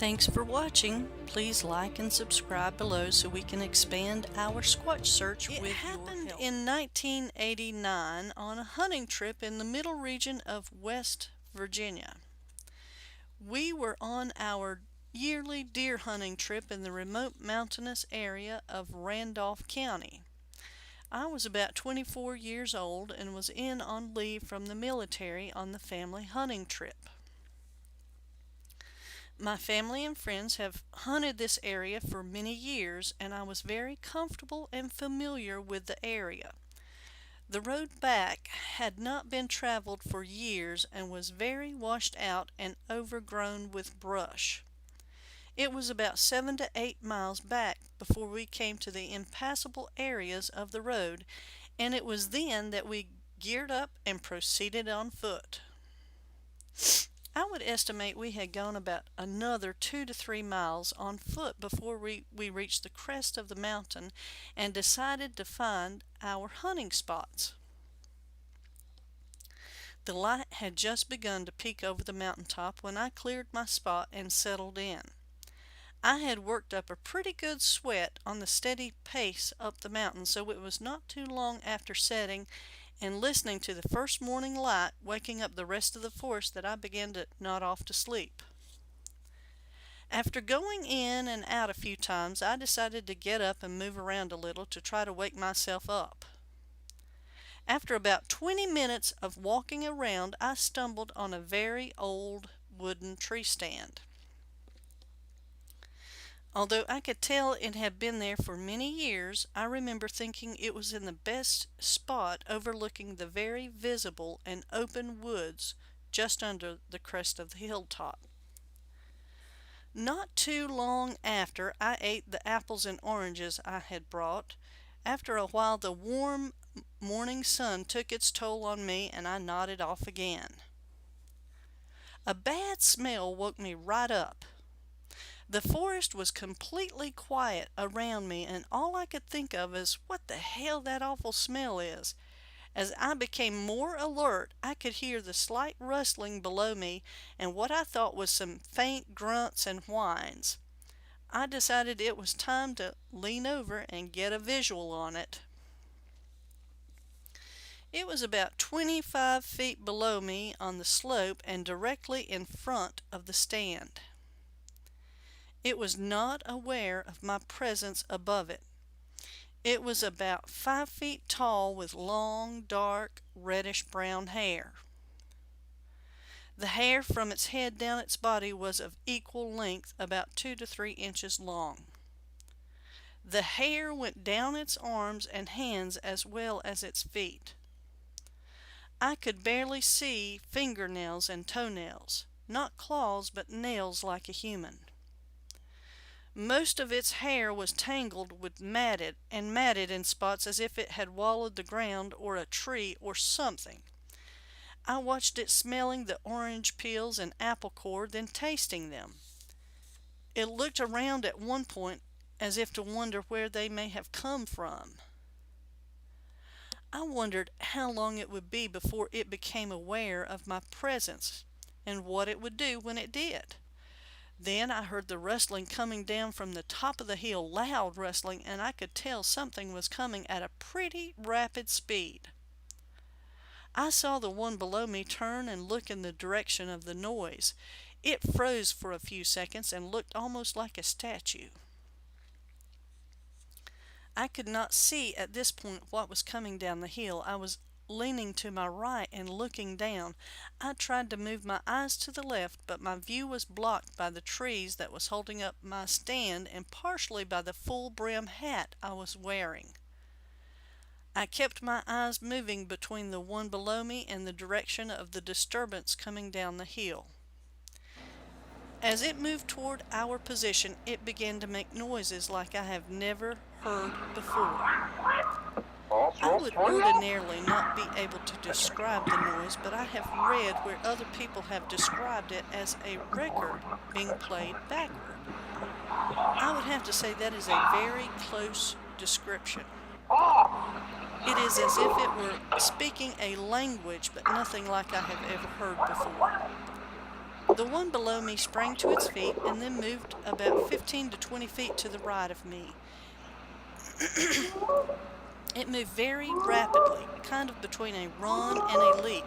Thanks for watching. Please like and subscribe below so we can expand our Squatch search with your help. It happened in 1989 on a hunting trip in the middle region of West Virginia. We were on our yearly deer hunting trip in the remote mountainous area of Randolph County. I was about 24 years old and was in on leave from the military on the family hunting trip. My family and friends have hunted this area for many years, and I was very comfortable and familiar with the area. The road back had not been traveled for years and was very washed out and overgrown with brush. It was about 7 to 8 miles back before we came to the impassable areas of the road, and it was then that we geared up and proceeded on foot. I would estimate we had gone about another 2 to 3 miles on foot before we reached the crest of the mountain and decided to find our hunting spots. The light had just begun to peek over the mountaintop when I cleared my spot and settled in. I had worked up a pretty good sweat on the steady pace up the mountain, so it was not too long after setting and listening to the first morning light waking up the rest of the forest that I began to nod off to sleep. After going in and out a few times, I decided to get up and move around a little to try to wake myself up. After about 20 minutes of walking around, I stumbled on a very old wooden tree stand. Although I could tell it had been there for many years, I remember thinking it was in the best spot overlooking the very visible and open woods just under the crest of the hilltop. Not too long after, I ate the apples and oranges I had brought. After a while, the warm morning sun took its toll on me, and I nodded off again. A bad smell woke me right up. The forest was completely quiet around me, and all I could think of is what the hell that awful smell is. As I became more alert, I could hear the slight rustling below me and what I thought was some faint grunts and whines. I decided it was time to lean over and get a visual on it. It was about 25 feet below me on the slope and directly in front of the stand. It was not aware of my presence above it. It was about 5 feet tall with long, dark, reddish-brown hair. The hair from its head down its body was of equal length, about 2 to 3 inches long. The hair went down its arms and hands as well as its feet. I could barely see fingernails and toenails, not claws but nails like a human. Most of its hair was tangled with matted in spots as if it had wallowed the ground or a tree or something. I watched it smelling the orange peels and apple core, then tasting them. It looked around at one point as if to wonder where they may have come from. I wondered how long it would be before it became aware of my presence and what it would do when it did. Then I heard the rustling coming down from the top of the hill, loud rustling, and I could tell something was coming at a pretty rapid speed. I saw the one below me turn and look in the direction of the noise. It froze for a few seconds and looked almost like a statue. I could not see at this point what was coming down the hill. I was leaning to my right and looking down. I tried to move my eyes to the left, but my view was blocked by the trees that was holding up my stand and partially by the full brim hat I was wearing. I kept my eyes moving between the one below me and the direction of the disturbance coming down the hill. As it moved toward our position, it began to make noises like I have never heard before. I would ordinarily not be able to describe the noise, but I have read where other people have described it as a record being played backward. I would have to say that is a very close description. It is as if it were speaking a language, but nothing like I have ever heard before. The one below me sprang to its feet and then moved about 15 to 20 feet to the right of me. It moved very rapidly, kind of between a run and a leap,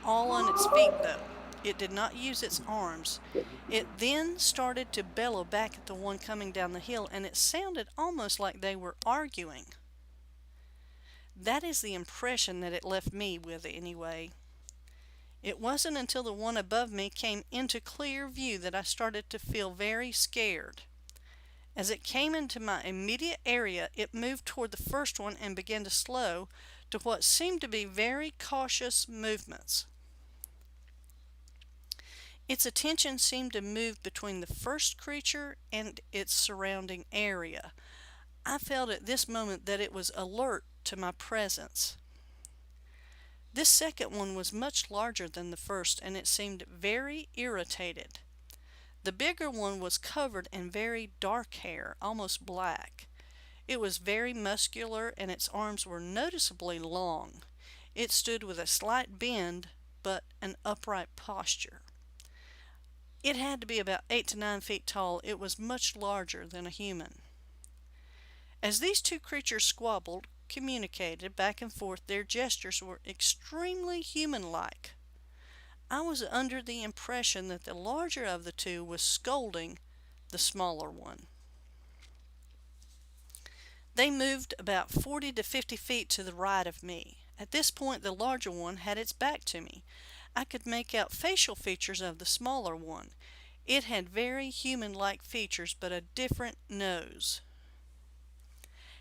all on its feet though. It did not use its arms. It then started to bellow back at the one coming down the hill, and it sounded almost like they were arguing. That is the impression that it left me with, anyway. It wasn't until the one above me came into clear view that I started to feel very scared. As it came into my immediate area, it moved toward the first one and began to slow to what seemed to be very cautious movements. Its attention seemed to move between the first creature and its surrounding area. I felt at this moment that it was alert to my presence. This second one was much larger than the first, and it seemed very irritated. The bigger one was covered in very dark hair, almost black. It was very muscular, and its arms were noticeably long. It stood with a slight bend, but an upright posture. It had to be about 8 to 9 feet tall. It was much larger than a human. As these two creatures squabbled, communicated back and forth, their gestures were extremely human-like. I was under the impression that the larger of the two was scolding the smaller one. They moved about 40 to 50 feet to the right of me. At this point, the larger one had its back to me. I could make out facial features of the smaller one. It had very human-like features, but a different nose.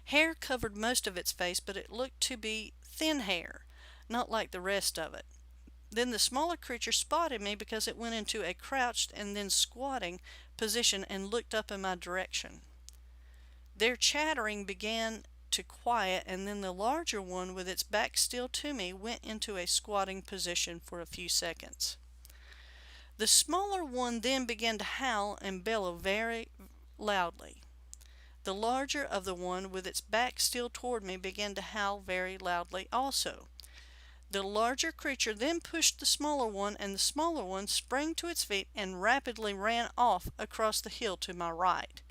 Hair covered most of its face, but it looked to be thin hair, not like the rest of it. Then the smaller creature spotted me because it went into a crouched and then squatting position and looked up in my direction. Their chattering began to quiet, and then the larger one, with its back still to me, went into a squatting position for a few seconds. The smaller one then began to howl and bellow very loudly. The larger of the one, with its back still toward me, began to howl very loudly also. The larger creature then pushed the smaller one, and the smaller one sprang to its feet and rapidly ran off across the hill to my right.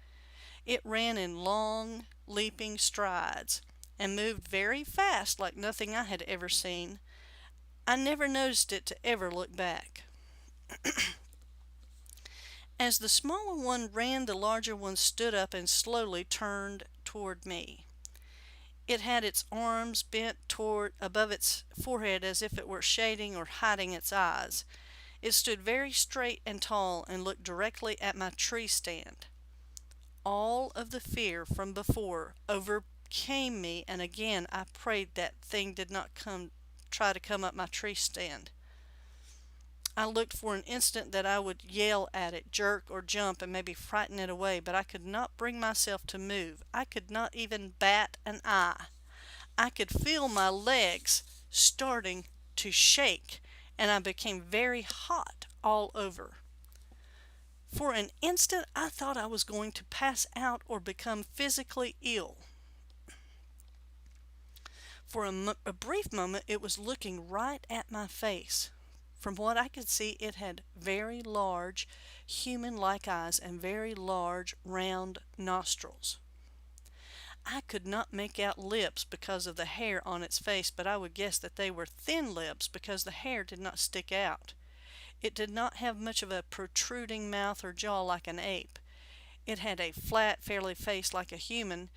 It ran in long, leaping strides, and moved very fast like nothing I had ever seen. I never noticed it to ever look back. As the smaller one ran, the larger one stood up and slowly turned toward me. It had its arms bent toward above its forehead as if it were shading or hiding its eyes. It stood very straight and tall and looked directly at my tree stand. All of the fear from before overcame me, and again I prayed that thing did not try to come up my tree stand. I looked for an instant that I would yell at it, jerk or jump, and maybe frighten it away, but I could not bring myself to move. I could not even bat an eye. I could feel my legs starting to shake, and I became very hot all over. For an instant, I thought I was going to pass out or become physically ill. For a brief moment, it was looking right at my face. From what I could see, it had very large, human-like eyes and very large, round nostrils. I could not make out lips because of the hair on its face, but I would guess that they were thin lips because the hair did not stick out. It did not have much of a protruding mouth or jaw like an ape. It had a flat, fairly face like a human.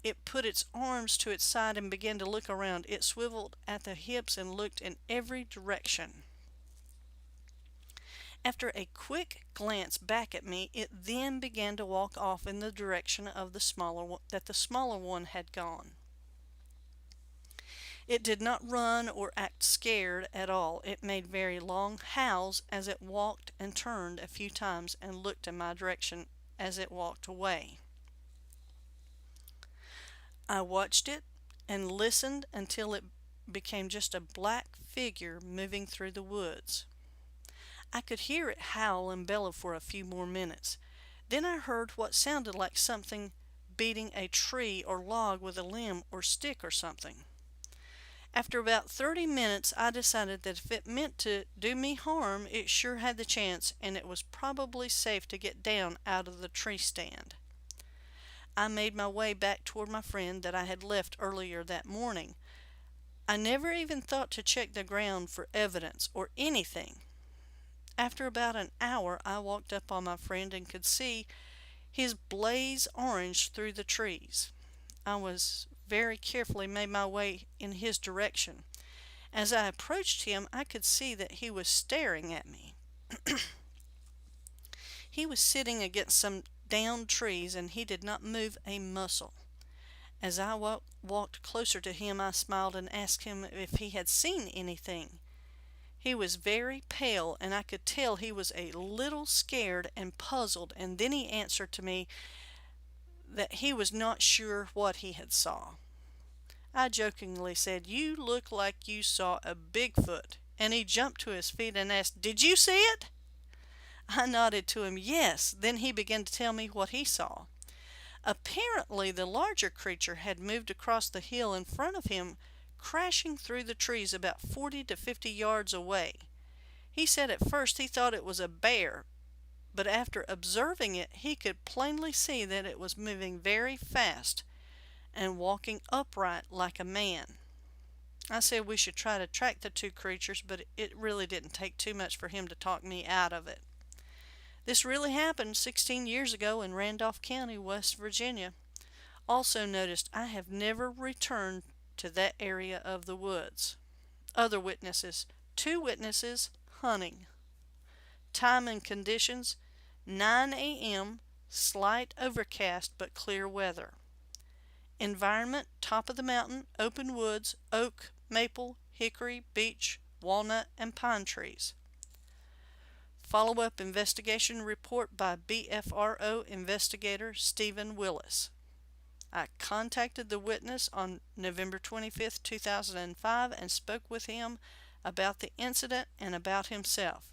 It put its arms to its side and began to look around. It swiveled at the hips and looked in every direction. After a quick glance back at me, it then began to walk off in the direction of the smaller one had gone. It did not run or act scared at all. It made very long howls as it walked and turned a few times and looked in my direction as it walked away. I watched it and listened until it became just a black figure moving through the woods. I could hear it howl and bellow for a few more minutes. Then I heard what sounded like something beating a tree or log with a limb or stick or something. After about 30 minutes, I decided that if it meant to do me harm, it sure had the chance, and it was probably safe to get down out of the tree stand. I made my way back toward my friend that I had left earlier that morning. I never even thought to check the ground for evidence or anything. After about an hour, I walked up on my friend and could see his blaze orange through the trees. I was very carefully made my way in his direction. As I approached him, I could see that he was staring at me. He was sitting against some downed trees, and he did not move a muscle. As I walked closer to him, I smiled and asked him if he had seen anything. He was very pale, and I could tell he was a little scared and puzzled, and then he answered to me that he was not sure what he had saw. I jokingly said, "You look like you saw a Bigfoot," and he jumped to his feet and asked, "Did you see it?" I nodded to him, yes. Then he began to tell me what he saw. Apparently, the larger creature had moved across the hill in front of him, crashing through the trees about 40 to 50 yards away. He said at first he thought it was a bear, but after observing it, he could plainly see that it was moving very fast and walking upright like a man. I said we should try to track the two creatures, but it really didn't take too much for him to talk me out of it. This really happened 16 years ago in Randolph County, West Virginia. Also noticed I have never returned to that area of the woods. Other witnesses. 2 witnesses hunting. Time and conditions 9 a.m., slight overcast but clear weather. Environment, top of the mountain, open woods, oak, maple, hickory, beech, walnut, and pine trees. Follow-up investigation report by BFRO investigator Stephen Willis. I contacted the witness on November 25, 2005 and spoke with him about the incident and about himself.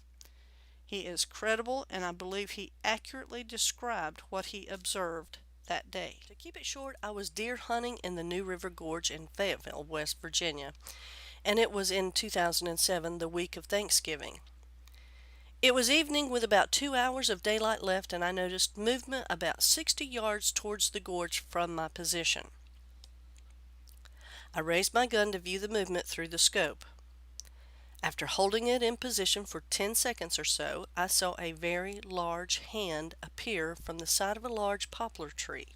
He is credible, and I believe he accurately described what he observed that day. To keep it short, I was deer hunting in the New River Gorge in Fayetteville, West Virginia, and it was in 2007, the week of Thanksgiving. It was evening with about 2 hours of daylight left, and I noticed movement about 60 yards towards the gorge from my position. I raised my gun to view the movement through the scope. After holding it in position for 10 seconds or so, I saw a very large hand appear from the side of a large poplar tree.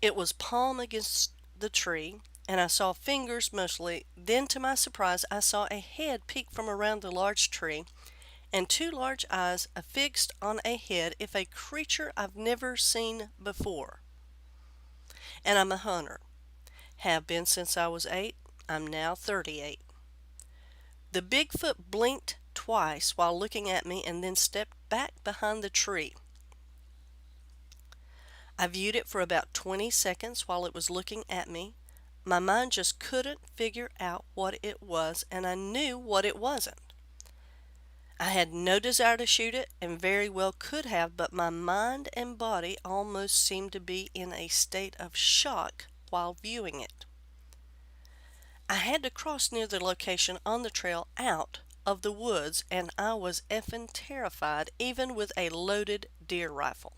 It was palm against the tree, and I saw fingers mostly. Then, to my surprise, I saw a head peek from around the large tree, and 2 large eyes affixed on a head, if a creature I've never seen before. And I'm a hunter. Have been since I was 8. I'm now 38. The Bigfoot blinked twice while looking at me and then stepped back behind the tree. I viewed it for about 20 seconds while it was looking at me. My mind just couldn't figure out what it was, and I knew what it wasn't. I had no desire to shoot it, and very well could have, but my mind and body almost seemed to be in a state of shock while viewing it. I had to cross near the location on the trail out of the woods, and I was effing terrified, even with a loaded deer rifle.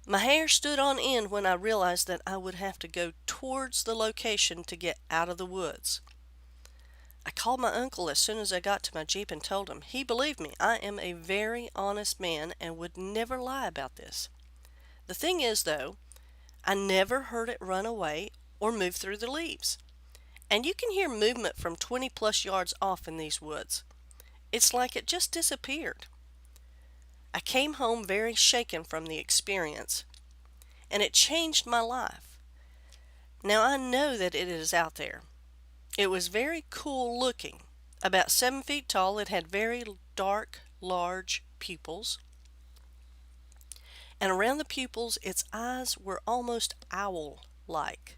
My hair stood on end when I realized that I would have to go towards the location to get out of the woods. I called my uncle as soon as I got to my Jeep and told him. He believed me. I am a very honest man and would never lie about this. The thing is, though, I never heard it run away or move through the leaves. And you can hear movement from 20 plus yards off in these woods. It's like it just disappeared. I came home very shaken from the experience, and it changed my life. Now I know that it is out there. It was very cool looking. About 7 feet tall, it had very dark, large pupils. And around the pupils, its eyes were almost owl-like.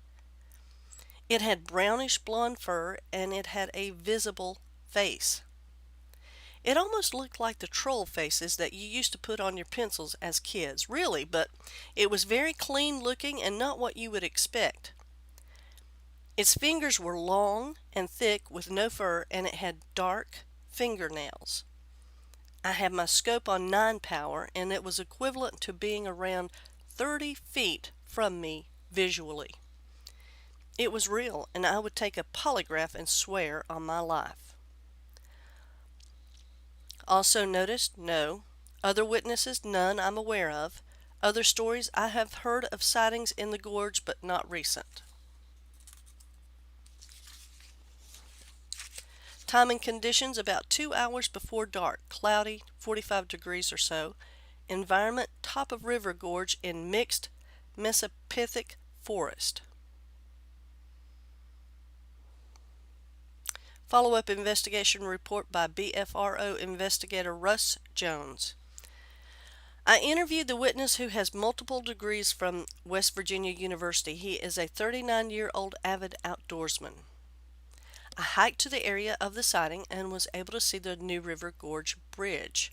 It had brownish blonde fur, and it had a visible face. It almost looked like the troll faces that you used to put on your pencils as kids, really, but it was very clean looking and not what you would expect. Its fingers were long and thick with no fur, and it had dark fingernails. I had my scope on 9 power, and it was equivalent to being around 30 feet from me visually. It was real, and I would take a polygraph and swear on my life. Also noticed, no. Other witnesses, none I'm aware of. Other stories, I have heard of sightings in the gorge, but not recent. Time and conditions about 2 hours before dark, cloudy, 45 degrees or so. Environment, top of river gorge in mixed mesophytic forest. Follow-up investigation report by BFRO investigator Russ Jones. I interviewed the witness who has multiple degrees from West Virginia University. He is a 39-year-old avid outdoorsman. I hiked to the area of the sighting and was able to see the New River Gorge Bridge.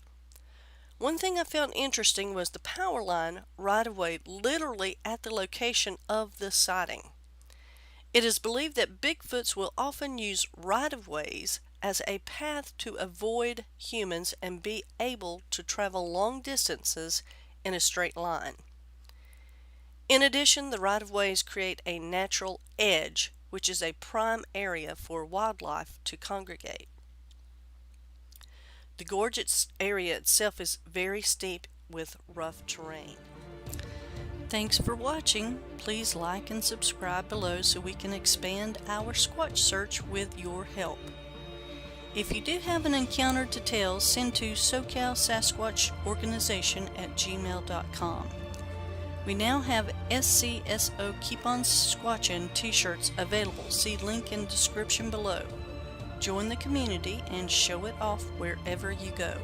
One thing I found interesting was the power line right away, literally at the location of the sighting. It is believed that Bigfoots will often use right-of-ways as a path to avoid humans and be able to travel long distances in a straight line. In addition, the right-of-ways create a natural edge, which is a prime area for wildlife to congregate. The gorge area itself is very steep with rough terrain. Thanks for watching. Please like and subscribe below so we can expand our Squatch search with your help. If you do have an encounter to tell, send to SoCalSasquatchOrganization@gmail.com. We now have SCSO Keep On Squatchin' t-shirts available. See link in description below. Join the community and show it off wherever you go.